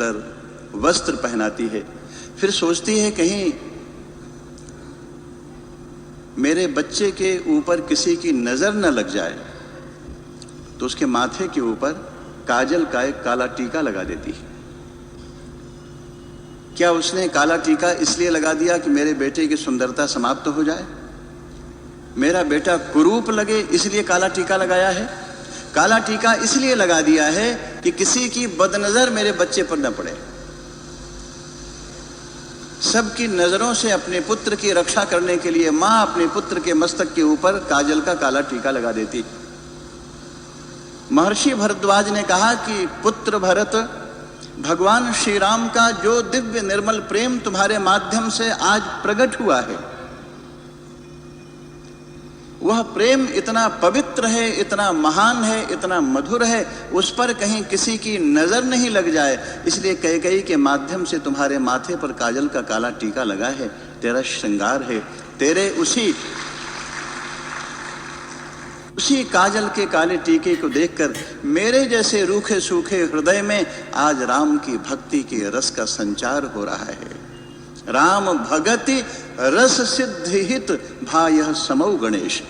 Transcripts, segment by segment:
वस्त्र पहनाती है, फिर सोचती है कहीं मेरे बच्चे के ऊपर किसी की नजर न लग जाए, तो उसके माथे के ऊपर काजल का एक काला टीका लगा देती है। क्या उसने काला टीका इसलिए लगा दिया कि मेरे बेटे की सुंदरता समाप्त हो जाए, मेरा बेटा कुरूप लगे, इसलिए काला टीका लगाया है? काला टीका इसलिए लगा दिया है कि किसी की बदनजर मेरे बच्चे पर न पड़े। सबकी नजरों से अपने पुत्र की रक्षा करने के लिए मां अपने पुत्र के मस्तक के ऊपर काजल का काला टीका लगा देती। महर्षि भरद्वाज ने कहा कि पुत्र भरत, भगवान श्री राम का जो दिव्य निर्मल प्रेम तुम्हारे माध्यम से आज प्रकट हुआ है, वह प्रेम इतना पवित्र है, इतना महान है, इतना मधुर है, उस पर कहीं किसी की नजर नहीं लग जाए, इसलिए कैकेयी के माध्यम से तुम्हारे माथे पर काजल का काला टीका लगा है। तेरा श्रृंगार है, तेरे उसी काजल के काले टीके को देखकर मेरे जैसे रूखे सूखे हृदय में आज राम की भक्ति के रस का संचार हो रहा है। राम भगति रस सिद्धि हित भायः समौ गणेश।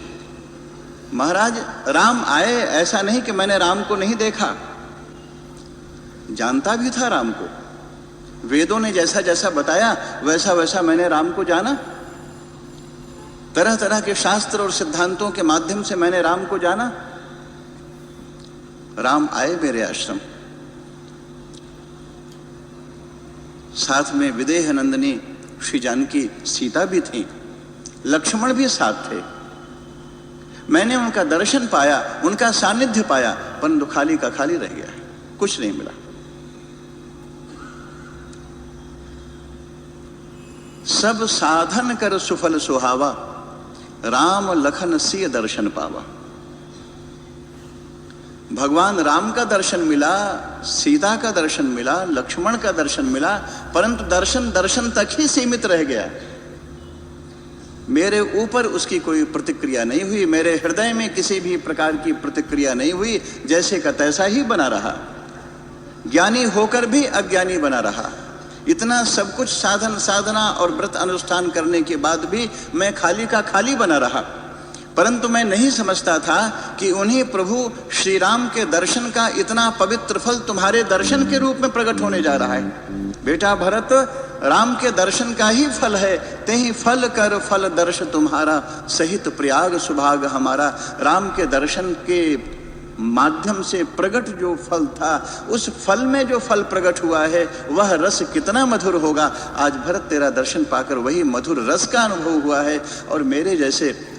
महाराज, राम आए, ऐसा नहीं कि मैंने राम को नहीं देखा, जानता भी था राम को। वेदों ने जैसा जैसा बताया वैसा वैसा मैंने राम को जाना। तरह तरह के शास्त्र और सिद्धांतों के माध्यम से मैंने राम को जाना। राम आए मेरे आश्रम, साथ में विदेह नंदिनी श्री जानकी सीता भी थी, लक्ष्मण भी साथ थे। मैंने उनका दर्शन पाया, उनका सानिध्य पाया, परंतु खाली का खाली रह गया, कुछ नहीं मिला। सब साधन कर सुफल सुहावा, राम लखन सिय दर्शन पावा। भगवान राम का दर्शन मिला, सीता का दर्शन मिला, लक्ष्मण का दर्शन मिला, परंतु दर्शन तक ही सीमित रह गया। मेरे ऊपर उसकी कोई प्रतिक्रिया नहीं हुई, मेरे हृदय में किसी भी प्रकार की प्रतिक्रिया नहीं हुई, जैसे का तैसा ही बना रहा। ज्ञानी होकर भी अज्ञानी बना रहा। इतना सब कुछ साधना और व्रत अनुष्ठान करने के बाद भी मैं खाली का खाली बना रहा। परंतु मैं नहीं समझता था कि उन्हीं प्रभु श्री राम के दर्शन का इतना पवित्र फल तुम्हारे दर्शन के रूप में प्रकट होने जा रहा है। बेटा भरत, राम के दर्शन का ही फल है, तेहि फल कर फल दर्श तुम्हारा, सहित प्रयाग सुभाग हमारा। राम के दर्शन के माध्यम से प्रकट जो फल था, उस फल में जो फल प्रकट हुआ है वह रस कितना मधुर होगा। आज भरत तेरा दर्शन पाकर वही मधुर रस का अनुभव हुआ है, और मेरे जैसे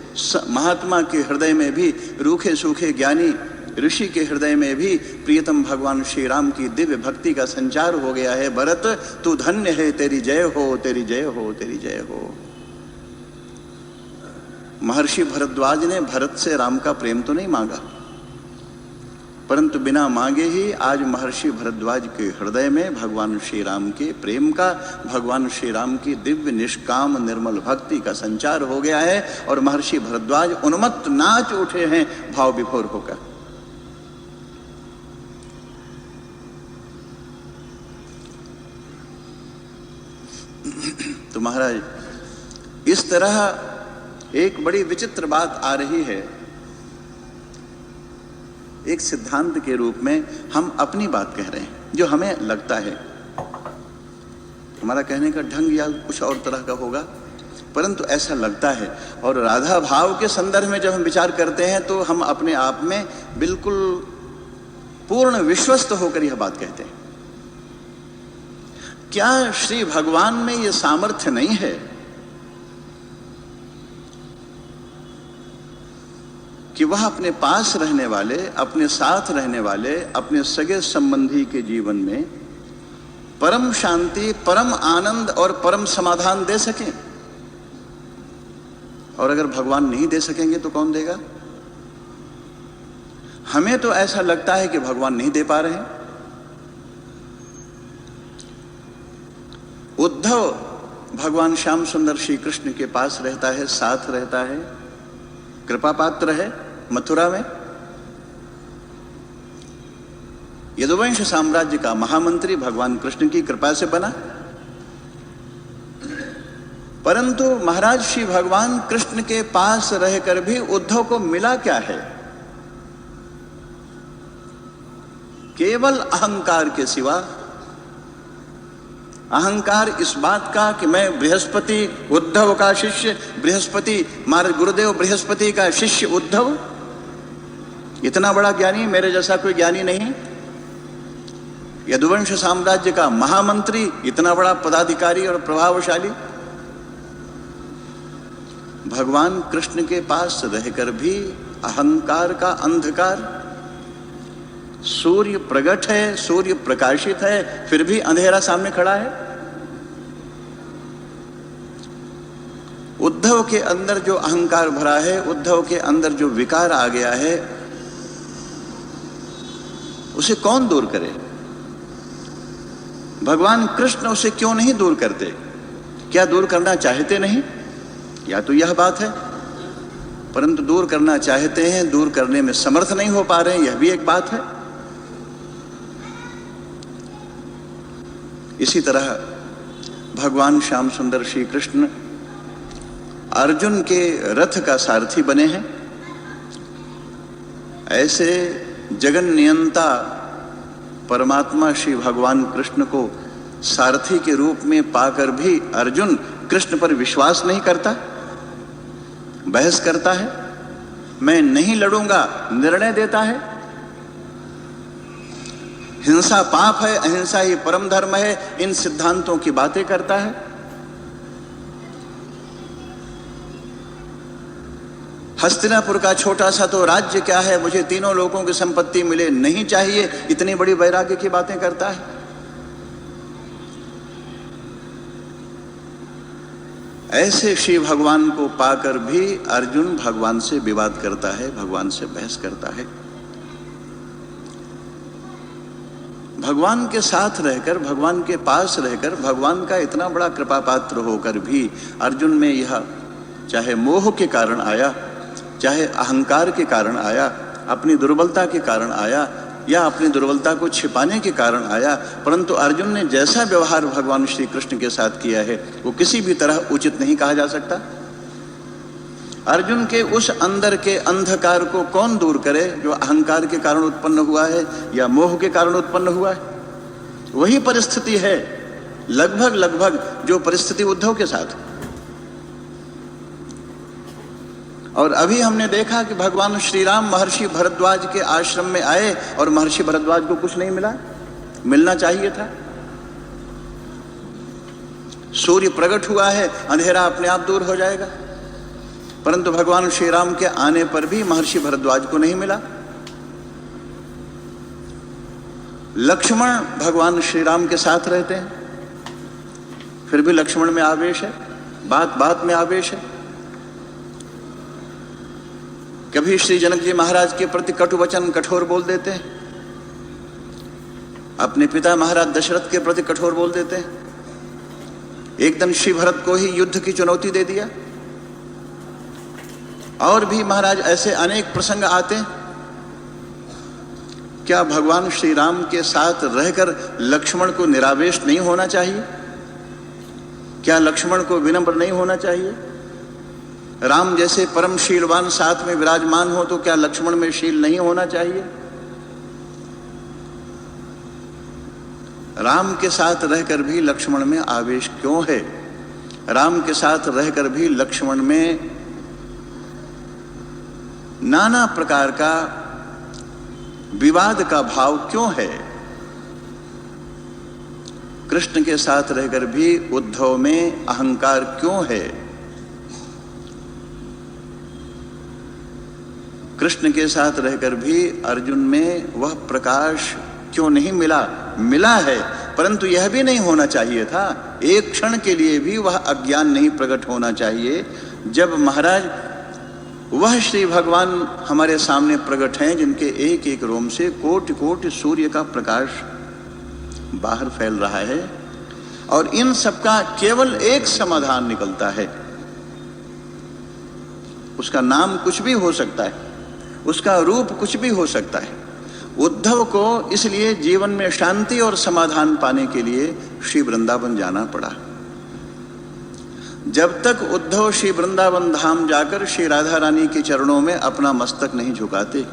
महात्मा के हृदय में भी, रूखे सूखे ज्ञानी ऋषि के हृदय में भी प्रियतम भगवान श्री राम की दिव्य भक्ति का संचार हो गया है। भरत, तू धन्य है, तेरी जय हो, तेरी जय हो, तेरी जय हो। महर्षि भरद्वाज ने भरत से राम का प्रेम तो नहीं मांगा, परंतु बिना मांगे ही आज महर्षि भरद्वाज के हृदय में भगवान श्री राम के प्रेम का, भगवान श्री राम की दिव्य निष्काम निर्मल भक्ति का संचार हो गया है, और महर्षि भरद्वाज उन्मत्त नाच उठे हैं भाव विभोर होकर। तो महाराज, इस तरह एक बड़ी विचित्र बात आ रही है। एक सिद्धांत के रूप में हम अपनी बात कह रहे हैं, जो हमें लगता है। हमारा कहने का ढंग या कुछ और तरह का होगा, परंतु ऐसा लगता है। और राधा भाव के संदर्भ में जब हम विचार करते हैं तो हम अपने आप में बिल्कुल पूर्ण विश्वस्त होकर यह बात कहते हैं। क्या श्री भगवान में यह सामर्थ्य नहीं है कि वह अपने पास रहने वाले, अपने साथ रहने वाले, अपने सगे संबंधी के जीवन में परम शांति, परम आनंद और परम समाधान दे सकें? और अगर भगवान नहीं दे सकेंगे तो कौन देगा? हमें तो ऐसा लगता है कि भगवान नहीं दे पा रहे हैं। उद्धव भगवान श्याम सुंदर श्री कृष्ण के पास रहता है, साथ रहता है, कृपा पात्र है मथुरा में। यदुवंश साम्राज्य का महामंत्री भगवान कृष्ण की कृपा से बना। परंतु महाराज श्री भगवान कृष्ण के पास रहकर भी उद्धव को मिला क्या है? केवल अहंकार के सिवा। अहंकार इस बात का कि मैं बृहस्पति उद्धव का शिष्य, बृहस्पति महाराज गुरुदेव बृहस्पति का शिष्य उद्धव, इतना बड़ा ज्ञानी, मेरे जैसा कोई ज्ञानी नहीं। यदुवंश साम्राज्य का महामंत्री, इतना बड़ा पदाधिकारी और प्रभावशाली। भगवान कृष्ण के पास रहकर भी अहंकार का अंधकार। सूर्य प्रगट है, सूर्य प्रकाशित है, फिर भी अंधेरा सामने खड़ा है। उद्धव के अंदर जो अहंकार भरा है, उद्धव के अंदर जो विकार आ गया है, उसे कौन दूर करे? भगवान कृष्ण उसे क्यों नहीं दूर करते? क्या दूर करना चाहते नहीं? या तो यह बात है, परंतु दूर करना चाहते हैं, दूर करने में समर्थ नहीं हो पा रहे हैं, यह भी एक बात है। इसी तरह भगवान श्याम सुंदर श्री कृष्ण अर्जुन के रथ का सारथी बने हैं। ऐसे जगन नियंता परमात्मा श्री भगवान कृष्ण को सारथी के रूप में पाकर भी अर्जुन कृष्ण पर विश्वास नहीं करता, बहस करता है, मैं नहीं लड़ूंगा, निर्णय देता है। हिंसा पाप है, अहिंसा ही परम धर्म है, इन सिद्धांतों की बातें करता है। हस्तिनापुर का छोटा सा तो राज्य क्या है, मुझे तीनों लोगों की संपत्ति मिले नहीं चाहिए, इतनी बड़ी वैराग्य की बातें करता है। ऐसे श्री भगवान को पाकर भी अर्जुन भगवान से विवाद करता है, भगवान से बहस करता है। भगवान के साथ रहकर, भगवान के पास रहकर, भगवान का इतना बड़ा कृपा पात्र होकर भी अर्जुन में यह चाहे मोह के कारण आया, चाहे अहंकार के कारण आया, अपनी दुर्बलता के कारण आया, या अपनी दुर्बलता को छिपाने के कारण आया, परंतु अर्जुन ने जैसा व्यवहार भगवान श्री कृष्ण के साथ किया है वो किसी भी तरह उचित नहीं कहा जा सकता। अर्जुन के उस अंदर के अंधकार को कौन दूर करे जो अहंकार के कारण उत्पन्न हुआ है या मोह के कारण उत्पन्न हुआ है? वही परिस्थिति है लगभग जो परिस्थिति उद्धव के साथ। और अभी हमने देखा कि भगवान श्री राम महर्षि भरद्वाज के आश्रम में आए और महर्षि भरद्वाज को कुछ नहीं मिला, मिलना चाहिए था। सूर्य प्रकट हुआ है, अंधेरा अपने आप दूर हो जाएगा, परंतु भगवान श्री राम के आने पर भी महर्षि भरद्वाज को नहीं मिला। लक्ष्मण भगवान श्री राम के साथ रहते हैं, फिर भी लक्ष्मण में आवेश है, बात बात में आवेश है। कभी श्री जनक जी महाराज के प्रति कटु वचन कठोर बोल देते हैं, अपने पिता महाराज दशरथ के प्रति कठोर बोल देते हैं। एक दिन श्री भरत को ही युद्ध की चुनौती दे दिया। और भी महाराज ऐसे अनेक प्रसंग आते हैं। क्या भगवान श्री राम के साथ रहकर लक्ष्मण को निरावेश नहीं होना चाहिए? क्या लक्ष्मण को विनम्र नहीं होना चाहिए? राम जैसे परम शीलवान साथ में विराजमान हो तो क्या लक्ष्मण में शील नहीं होना चाहिए? राम के साथ रहकर भी लक्ष्मण में आवेश क्यों है? राम के साथ रहकर भी लक्ष्मण में नाना प्रकार का विवाद का भाव क्यों है? कृष्ण के साथ रहकर भी उद्धव में अहंकार क्यों है? कृष्ण के साथ रहकर भी अर्जुन में वह प्रकाश क्यों नहीं मिला? मिला है, परंतु यह भी नहीं होना चाहिए था। एक क्षण के लिए भी वह अज्ञान नहीं प्रकट होना चाहिए। जब महाराज वह श्री भगवान हमारे सामने प्रकट हैं जिनके एक एक रोम से कोटि कोटि सूर्य का प्रकाश बाहर फैल रहा है, और इन सबका केवल एक समाधान निकलता है। उसका नाम कुछ भी हो सकता है, उसका रूप कुछ भी हो सकता है, उद्धव को इसलिए जीवन में शांति और समाधान पाने के लिए श्री वृंदावन जाना पड़ा। जब तक उद्धव श्री वृंदावन धाम जाकर श्री राधा रानी के चरणों में अपना मस्तक नहीं झुकाते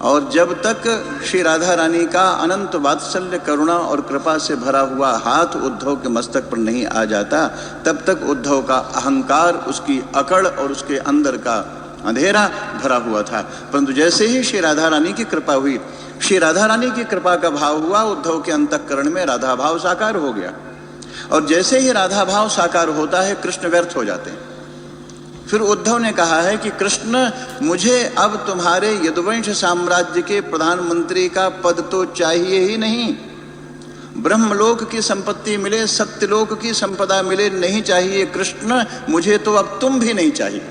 और जब तक श्री राधा रानी का अनंत वात्सल्य, करुणा और कृपा से भरा हुआ हाथ उद्धव के मस्तक पर नहीं आ जाता, तब तक उद्धव का अहंकार, उसकी अकड़ और उसके अंदर का अंधेरा भरा हुआ था। परंतु जैसे ही श्री राधा रानी की कृपा हुई, श्री राधा रानी की कृपा का भाव हुआ, उद्धव के अंतःकरण में राधा भाव साकार हो गया। और जैसे ही राधा भाव साकार होता है, कृष्ण व्यर्थ हो जाते हैं। फिर उद्धव ने कहा है कि कृष्ण, मुझे अब तुम्हारे यदुवंश साम्राज्य के प्रधानमंत्री का पद तो चाहिए ही नहीं, ब्रह्मलोक की संपत्ति मिले, सत्यलोक की संपदा मिले, नहीं चाहिए कृष्ण, मुझे तो अब तुम भी नहीं चाहिए।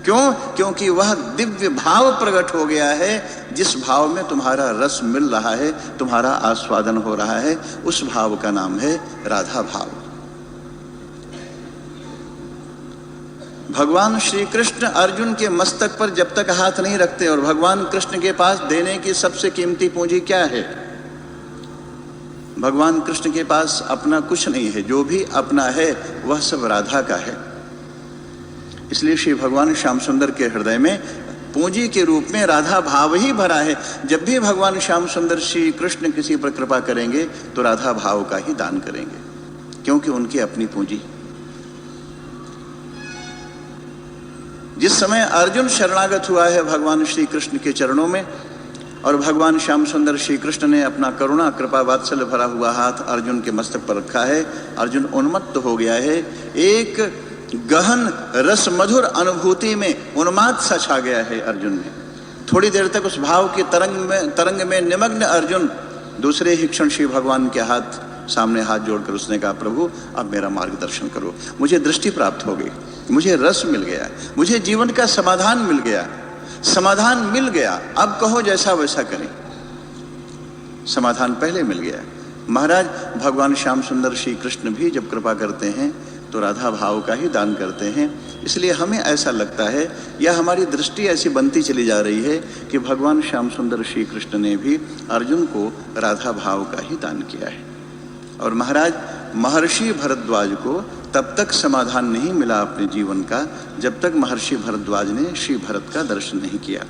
क्यों? क्योंकि वह दिव्य भाव प्रकट हो गया है, जिस भाव में तुम्हारा रस मिल रहा है, तुम्हारा आस्वादन हो रहा है, उस भाव का नाम है राधा भाव। भगवान श्री कृष्ण अर्जुन के मस्तक पर जब तक हाथ नहीं रखते, और भगवान कृष्ण के पास देने की सबसे कीमती पूंजी क्या है? भगवान कृष्ण के पास अपना कुछ नहीं है, जो भी अपना है वह सब राधा का है। इसलिए श्री भगवान श्याम सुंदर के हृदय में पूंजी के रूप में राधा भाव ही भरा है। जब भी भगवान श्याम सुंदर श्री कृष्ण किसी पर कृपा करेंगे तो राधा भाव का ही दान करेंगे, क्योंकि उनकी अपनी पूंजी। जिस समय अर्जुन शरणागत हुआ है भगवान श्री कृष्ण के चरणों में, और भगवान श्याम सुंदर श्री कृष्ण ने अपना करुणा, कृपा, वात्सल्य भरा हुआ हाथ अर्जुन के मस्तक पर रखा है, अर्जुन उन्मत्त हो गया है। एक गहन रस मधुर अनुभूति में उन्माद सा छा गया है अर्जुन में। थोड़ी देर तक उस भाव की तरंग में निमग्न अर्जुन दूसरे ही क्षण श्री भगवान के सामने हाथ जोड़कर उसने कहा, प्रभु अब मेरा मार्गदर्शन करो, मुझे दृष्टि प्राप्त हो गई, मुझे रस मिल गया, मुझे जीवन का समाधान मिल गया, समाधान मिल गया, अब कहो जैसा वैसा करें। समाधान पहले मिल गया। महाराज भगवान श्याम सुंदर श्री कृष्ण भी जब कृपा करते हैं तो राधा भाव का ही दान करते हैं। इसलिए हमें ऐसा लगता है, या हमारी दृष्टि ऐसी बनती चली जा रही है कि भगवान श्याम सुंदर श्री कृष्ण ने भी अर्जुन को राधा भाव का ही दान किया है। और महाराज महर्षि भरद्वाज को तब तक समाधान नहीं मिला अपने जीवन का, जब तक महर्षि भरद्वाज ने श्री भरत का दर्शन नहीं किया।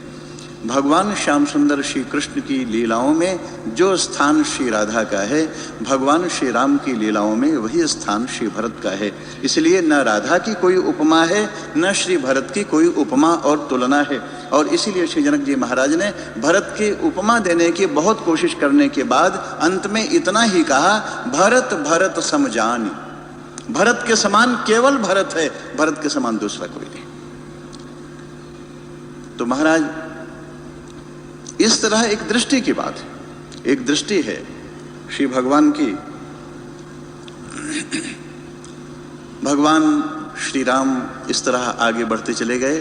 भगवान श्याम सुंदर श्री कृष्ण की लीलाओं में जो स्थान श्री राधा का है, भगवान श्री राम की लीलाओं में वही स्थान श्री भरत का है। इसलिए न राधा की कोई उपमा है, न श्री भरत की कोई उपमा और तुलना है। और इसीलिए श्री जनक जी महाराज ने भरत की उपमा देने की बहुत कोशिश करने के बाद अंत में इतना ही कहा, भरत भरत सम जानि। भरत के समान केवल भरत है, भरत के समान दूसरा कोई नहीं। तो महाराज इस तरह एक दृष्टि की बात है, एक दृष्टि है श्री भगवान की। भगवान श्री राम इस तरह आगे बढ़ते चले गए।